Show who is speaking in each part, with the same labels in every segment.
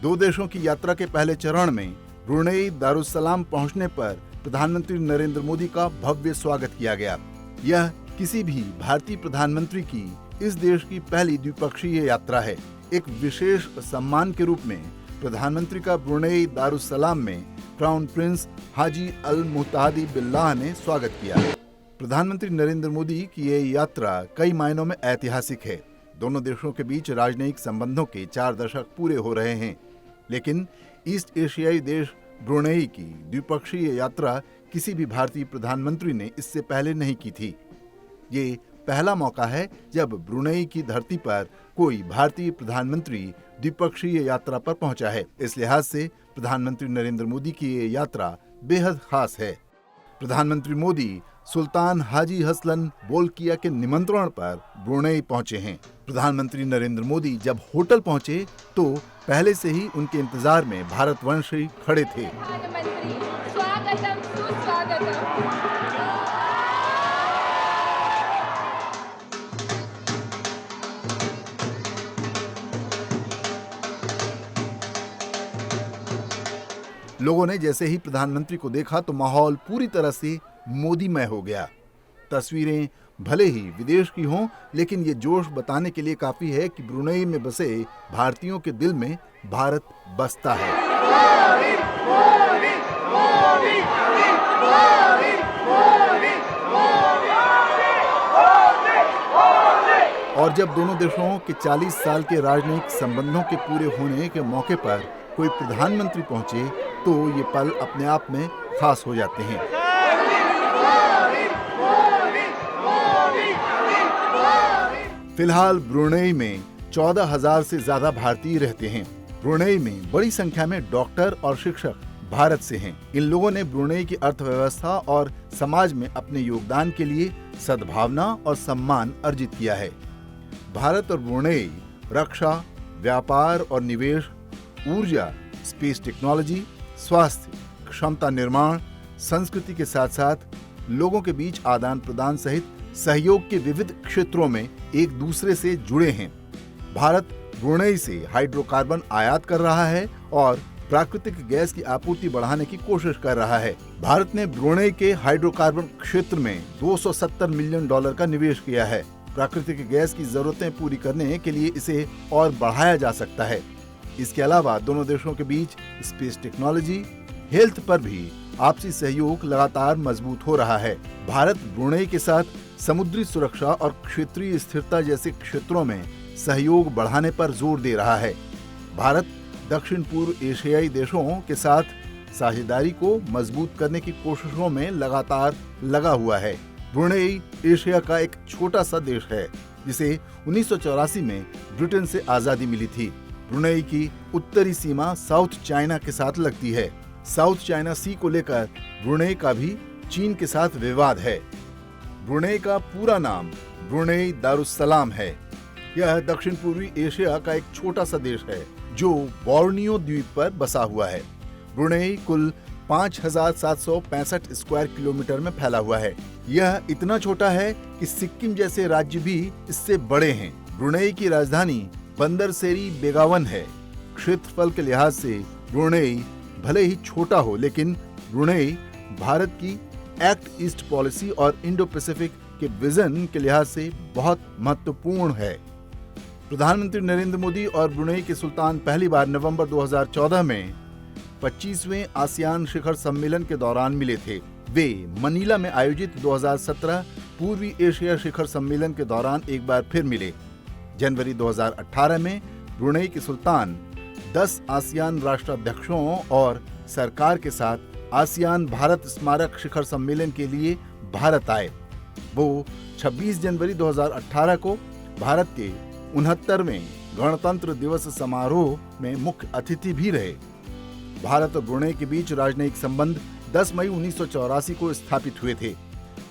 Speaker 1: दो देशों की यात्रा के पहले चरण में ब्रुनेई दारुस्सलाम पहुंचने पर प्रधानमंत्री नरेंद्र मोदी का भव्य स्वागत किया गया। यह किसी भी भारतीय प्रधानमंत्री की इस देश की पहली द्विपक्षीय यात्रा है। एक विशेष सम्मान के रूप में प्रधानमंत्री का ब्रुनेई दारुस्सलाम में क्राउन प्रिंस हाजी अल मुत्तादी बिल्लाह ने स्वागत किया। प्रधानमंत्री नरेंद्र मोदी की ये यात्रा कई मायनों में ऐतिहासिक है। दोनों देशों के बीच राजनयिक संबंधों के 4 दशक पूरे हो रहे हैं, लेकिन ईस्ट एशियाई देश ब्रुनेई की द्विपक्षीय यात्रा किसी भी भारतीय प्रधानमंत्री ने इससे पहले नहीं की थी। ये पहला मौका है जब ब्रुनेई की धरती पर कोई भारतीय प्रधानमंत्री द्विपक्षीय यात्रा पर पहुंचा है। इस लिहाज से प्रधानमंत्री नरेंद्र मोदी की ये यात्रा बेहद खास है। प्रधानमंत्री मोदी सुल्तान हाजी हसलन बोल्किया के निमंत्रण पर ब्रुनेई पहुंचे हैं। प्रधानमंत्री नरेंद्र मोदी जब होटल पहुंचे तो पहले से ही उनके इंतजार में भारतवंशी खड़े थे। लोगों ने जैसे ही प्रधानमंत्री को देखा तो माहौल पूरी तरह से मोदीमय हो गया। तस्वीरें भले ही विदेश की हों, लेकिन ये जोश बताने के लिए काफी है कि ब्रुनेई में बसे भारतीयों के दिल में भारत बसता है। और जब दोनों देशों के 40 साल के राजनयिक संबंधों के पूरे होने के मौके पर कोई प्रधानमंत्री पहुंचे तो ये पल अपने आप में खास हो जाते हैं। फिलहाल ब्रुनेई में 14,000 से ज्यादा भारतीय रहते हैं। ब्रुनेई में बड़ी संख्या में डॉक्टर और शिक्षक भारत से हैं। इन लोगों ने ब्रुनेई की अर्थव्यवस्था और समाज में अपने योगदान के लिए सद्भावना और सम्मान अर्जित किया है। भारत और ब्रुनेई रक्षा, व्यापार और निवेश, ऊर्जा, स्पेस टेक्नोलॉजी, स्वास्थ्य, क्षमता निर्माण, संस्कृति के साथ साथ लोगों के बीच आदान प्रदान सहित सहयोग के विविध क्षेत्रों में एक दूसरे से जुड़े हैं। भारत ब्रुनेई से हाइड्रोकार्बन आयात कर रहा है और प्राकृतिक गैस की आपूर्ति बढ़ाने की कोशिश कर रहा है। भारत ने ब्रुनेई के हाइड्रोकार्बन क्षेत्र में $270 मिलियन का निवेश किया है। प्राकृतिक गैस की जरूरतें पूरी करने के लिए इसे और बढ़ाया जा सकता है। इसके अलावा दोनों देशों के बीच स्पेस टेक्नोलॉजी, हेल्थ पर भी आपसी सहयोग लगातार मजबूत हो रहा है। भारत ब्रुनेई के साथ समुद्री सुरक्षा और क्षेत्रीय स्थिरता जैसे क्षेत्रों में सहयोग बढ़ाने पर जोर दे रहा है। भारत दक्षिण पूर्व एशियाई देशों के साथ साझेदारी को मजबूत करने की कोशिशों में लगातार लगा हुआ है। ब्रुनेई एशिया का एक छोटा सा देश है जिसे 1984 में ब्रिटेन से आजादी मिली थी। ब्रुनेई की उत्तरी सीमा साउथ चाइना के साथ लगती है। साउथ चाइना सी को लेकर ब्रुनेई का भी चीन के साथ विवाद है। ब्रुनेई का पूरा नाम ब्रुनेई दारुस्सलाम है। यह दक्षिण पूर्वी एशिया का एक छोटा सा देश है जो बोर्नियो द्वीप पर बसा हुआ है। ब्रुनेई कुल 5,765 स्क्वायर किलोमीटर में फैला हुआ है। यह इतना छोटा है कि सिक्किम जैसे राज्य भी इससे बड़े हैं। ब्रुनेई की राजधानी बंदर सेरी बेगावन है। क्षेत्रफल के लिहाज से ब्रुनेई भले ही छोटा हो, लेकिन ब्रुनेई भारत की एक्ट ईस्ट पॉलिसी और इंडो पैसिफिक के विजन के लिहाज से बहुत महत्वपूर्ण है। प्रधानमंत्री नरेंद्र मोदी और ब्रुनेई के सुल्तान पहली बार नवंबर 2014 में 25वें आसियान शिखर सम्मेलन के दौरान मिले थे। वे मनीला में आयोजित 2017 पूर्वी एशिया शिखर सम्मेलन के दौरान एक बार फिर मिले। जनवरी 2018 में ब्रुनेई के सुल्तान 10 आसियान राष्ट्राध्यक्षों और सरकार के साथ आसियान भारत स्मारक शिखर सम्मेलन के लिए भारत आए। वो 26 जनवरी 2018 को भारत के 69वें गणतंत्र दिवस समारोह में मुख्य अतिथि भी रहे। भारत और ब्रुनेई के बीच राजनयिक संबंध 10 मई 1984 को स्थापित हुए थे।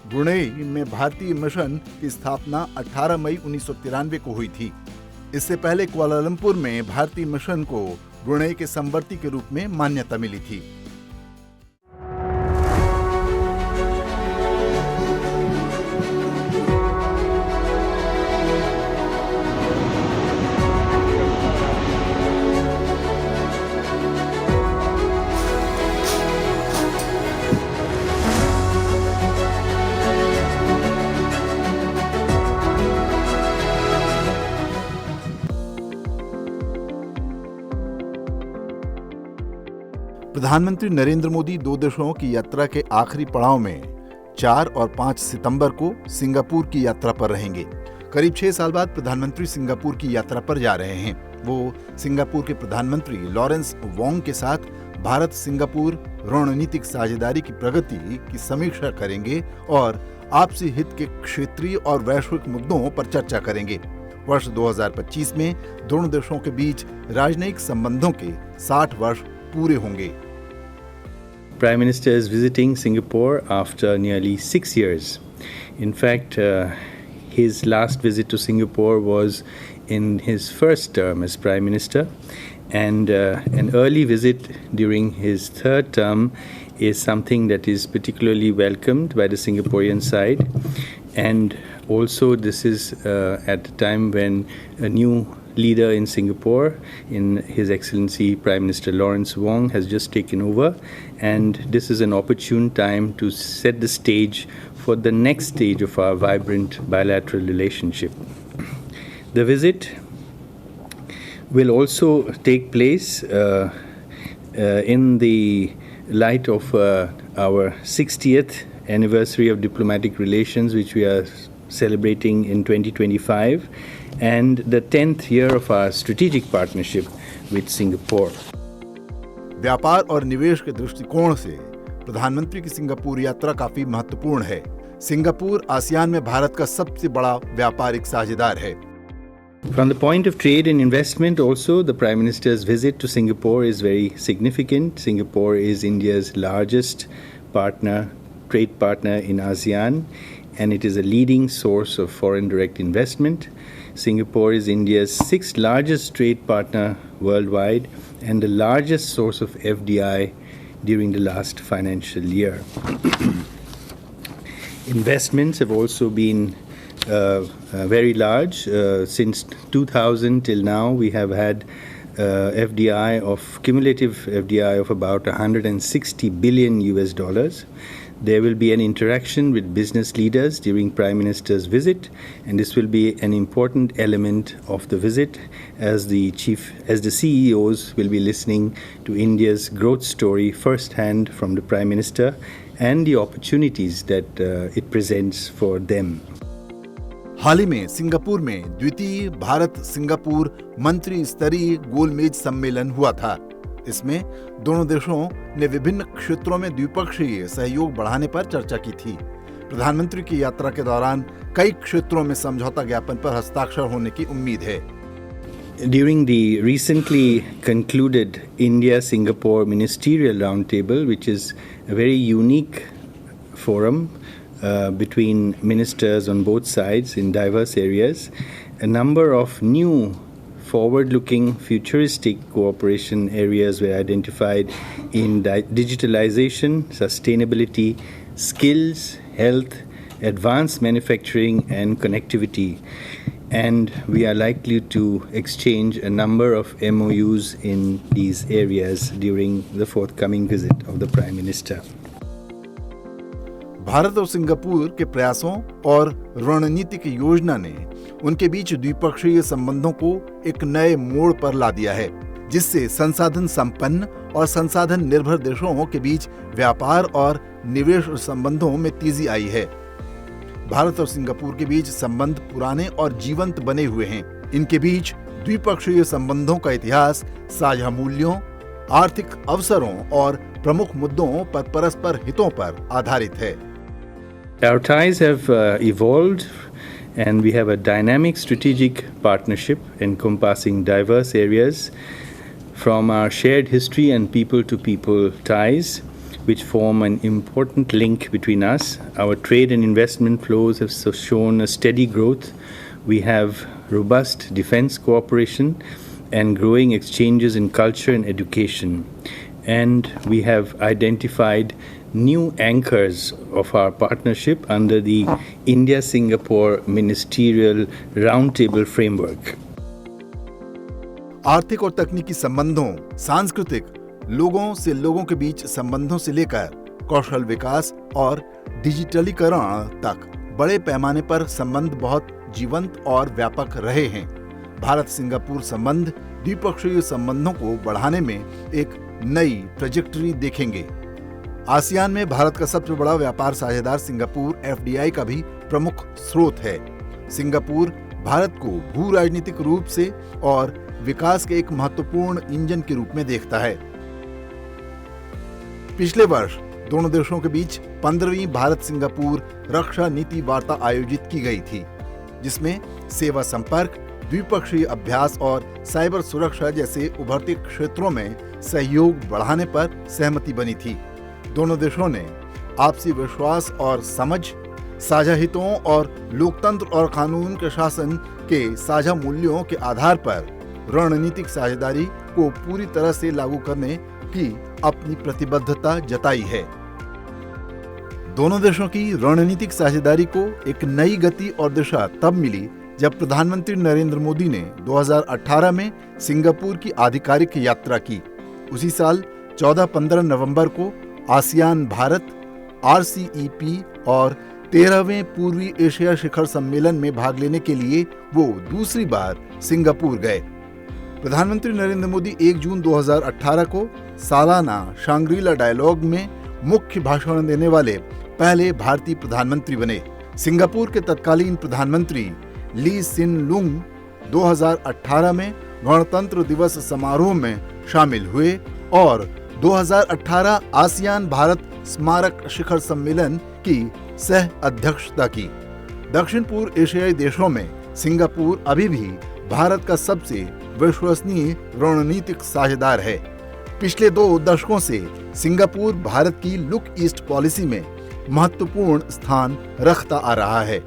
Speaker 1: ब्रुनेई में भारतीय मिशन की स्थापना 18 मई 1993 को हुई थी। इससे पहले कुआलालंपुर में भारतीय मिशन को ब्रुनेई के संवर्ती के रूप में मान्यता मिली थी। प्रधानमंत्री नरेंद्र मोदी 2 देशों की यात्रा के आखिरी पड़ाव में 4 और 5 सितंबर को सिंगापुर की यात्रा पर रहेंगे। करीब 6 साल बाद प्रधानमंत्री सिंगापुर की यात्रा पर जा रहे हैं। वो सिंगापुर के प्रधानमंत्री लॉरेंस वोंग के साथ भारत सिंगापुर रणनीतिक साझेदारी की प्रगति की समीक्षा करेंगे और आपसी हित के क्षेत्रीय और वैश्विक मुद्दों पर चर्चा करेंगे। वर्ष 2025 में दोनों देशों के बीच राजनयिक संबंधों के 60 वर्ष पूरे होंगे।
Speaker 2: Prime Minister is visiting Singapore after nearly 6 years. In fact, his last visit to Singapore was in his first term as Prime Minister, and an early visit during his third term is something that is particularly welcomed by the Singaporean side. And also this is at the time when a new leader in Singapore, in His Excellency Prime Minister Lawrence Wong, has just taken over, and this is an opportune time to set the stage for the next stage of our vibrant bilateral relationship. The visit will also take place in the light of our 60th anniversary of diplomatic relations, which we are celebrating in 2025, and the 10th year of our strategic partnership with Singapore.
Speaker 1: व्यापार और निवेश के दृष्टिकोण से प्रधानमंत्री की Singapore यात्रा काफी महत्वपूर्ण है। सिंगापुर आसियान में भारत का सबसे बड़ा व्यापारिक साझेदार है।
Speaker 2: From the point of trade and investment also, the Prime Minister's visit to Singapore is very significant. Singapore is India's largest trade partner in ASEAN, and it is a leading source of foreign direct investment. Singapore is India's 6th largest trade partner worldwide and the largest source of FDI during the last financial year. Investments have also been very large. Since 2000 till now, we have had cumulative FDI of about $160 billion US. There will be an interaction with business leaders during Prime Minister's visit, and this will be an important element of the visit as the CEOs will be listening to India's growth story firsthand from the Prime Minister and the opportunities that it presents for them.
Speaker 1: हाल ही में Singapore में द्वितीय Bharat Singapore मंत्री स्तरीय गोलमेज सम्मेलन हुआ था। इसमें दोनों देशों ने विभिन्न क्षेत्रों में द्विपक्षीय सहयोग बढ़ाने पर चर्चा की थी। प्रधानमंत्री की यात्रा के दौरान कई क्षेत्रों में समझौता ज्ञापन पर हस्ताक्षर होने की उम्मीद है।
Speaker 2: During the recently concluded India-Singapore Ministerial Roundtable, which is a very unique forum between ministers on both sides in diverse areas, a number of new forward-looking futuristic cooperation areas were identified in digitalization, sustainability, skills, health, advanced manufacturing and connectivity. And we are likely to exchange a number of MOUs in these areas during the forthcoming visit of the Prime Minister.
Speaker 1: Bharat और Singapore के प्रयासों और रणनीतिक योजना ने उनके बीच द्विपक्षीय संबंधों को एक नए मोड़ पर ला दिया है, जिससे संसाधन संपन्न और संसाधन निर्भर देशों के बीच व्यापार और निवेश संबंधों में तेजी आई है। भारत और सिंगापुर के बीच संबंध पुराने और जीवंत बने हुए हैं। इनके बीच द्विपक्षीय संबंधों का इतिहास साझा मूल्यों, आर्थिक अवसरों और प्रमुख मुद्दों पर परस्पर हितों पर आधारित है।
Speaker 2: Our ties have evolved, and we have a dynamic strategic partnership encompassing diverse areas, from our shared history and people-to-people ties, which form an important link between us. Our trade and investment flows have shown a steady growth. We have robust defense cooperation and growing exchanges in culture and education. And we have identified new anchors of our partnership under the India-Singapore Ministerial Roundtable framework.
Speaker 1: आर्थिक और तकनीकी संबंधों, सांस्कृतिक, लोगों से लोगों के बीच संबंधों से लेकर कौशल विकास और डिजिटलीकरण तक बड़े पैमाने पर संबंध बहुत जीवंत और व्यापक रहे हैं। भारत सिंगापुर संबंध द्विपक्षीय संबंधों को बढ़ाने में एक नई ट्रेजेक्टरी देखेंगे। आसियान में भारत का सबसे बड़ा व्यापार साझेदार सिंगापुर FDI का भी प्रमुख स्रोत है। सिंगापुर भारत को भू राजनीतिक रूप से और विकास के एक महत्वपूर्ण इंजन के रूप में देखता है। पिछले वर्ष दोनों देशों के बीच 15वीं भारत सिंगापुर रक्षा नीति वार्ता आयोजित की गई थी, जिसमें सेवा संपर्क, द्विपक्षीय अभ्यास और साइबर सुरक्षा जैसे उभरते क्षेत्रों में सहयोग बढ़ाने पर सहमति बनी थी। दोनों देशों ने आपसी विश्वास और समझ, साझा हितों और लोकतंत्र और कानून के शासन के साझा मूल्यों के आधार पर रणनीतिक साझेदारी को पूरी तरह से लागू करने की अपनी प्रतिबद्धता जताई है। दोनों देशों की रणनीतिक साझेदारी को एक नई गति और दिशा तब मिली जब प्रधानमंत्री नरेंद्र मोदी ने 2018 में सिंगापुर की आधिकारिक यात्रा की। उसी साल 14-15 नवंबर को आसियान भारत RCEP और 13वें पूर्वी एशिया शिखर सम्मेलन में भाग लेने के लिए वो दूसरी बार सिंगापुर गए। प्रधानमंत्री नरेंद्र मोदी 1 जून 2018 को सालाना शांग्रीला डायलॉग में मुख्य भाषण देने वाले पहले भारतीय प्रधानमंत्री बने। सिंगापुर के तत्कालीन प्रधानमंत्री ली सिन लुंग 2018 में गणतंत्र दिवस समारोह में शामिल हुए और 2018 आसियान भारत स्मारक शिखर सम्मेलन की सह अध्यक्षता की। दक्षिण पूर्व एशियाई देशों में सिंगापुर अभी भी भारत का सबसे विश्वसनीय रणनीतिक साझेदार है। पिछले 2 दशकों से सिंगापुर भारत की लुक ईस्ट पॉलिसी में महत्वपूर्ण स्थान रखता आ रहा है।